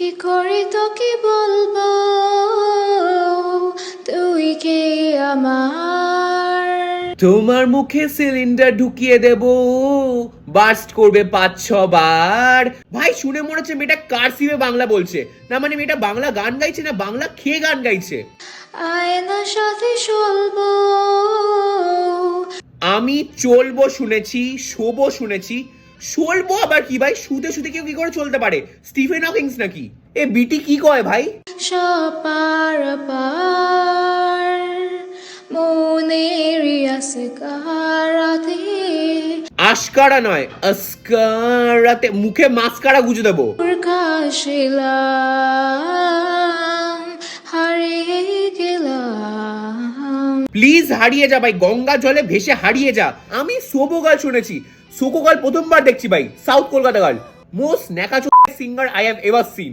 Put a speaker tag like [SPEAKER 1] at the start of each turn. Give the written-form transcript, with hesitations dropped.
[SPEAKER 1] কি করে তোকে বলবো তুই কে আমার।
[SPEAKER 2] তোমার মুখে সিলিন্ডার ঢুকিয়ে দেব, বার্স্ট করবে 5-6 বার। ভাই শুনে মনে হচ্ছে মেয়েটা কার্সিভে বাংলা বলছে, না মানে মেয়েটা বাংলা গান গাইছে না বাংলা খেয়ে গান গাইছে।
[SPEAKER 1] আয়নার সাথে চলবো।
[SPEAKER 2] আমি চলবো শুনেছি, শোবো শুনেছি, চলবো আবার কি ভাই? শুতে শুতে কেউ কি করে চলতে পারে? স্টিফেন হকিংস নাকি? এ বিটি কি কয় ভাই?
[SPEAKER 1] সপার পার মনের আসকারাতে
[SPEAKER 2] আশকারা নয়, আসকারাতে মুখে মাস্কারা গুজে দেবো।
[SPEAKER 1] কাশিলাম হারিয়ে গেলাম।
[SPEAKER 2] প্লিজ হারিয়ে যা ভাই, গঙ্গা জলে ভেসে হারিয়ে যা। আমি সোবো গাল শুনেছি, সোকো গাল প্রথমবার দেখছি ভাই। সাউথ কলকাতা গাল, মোস্ট ন্যাকাচো singer I have ever scene.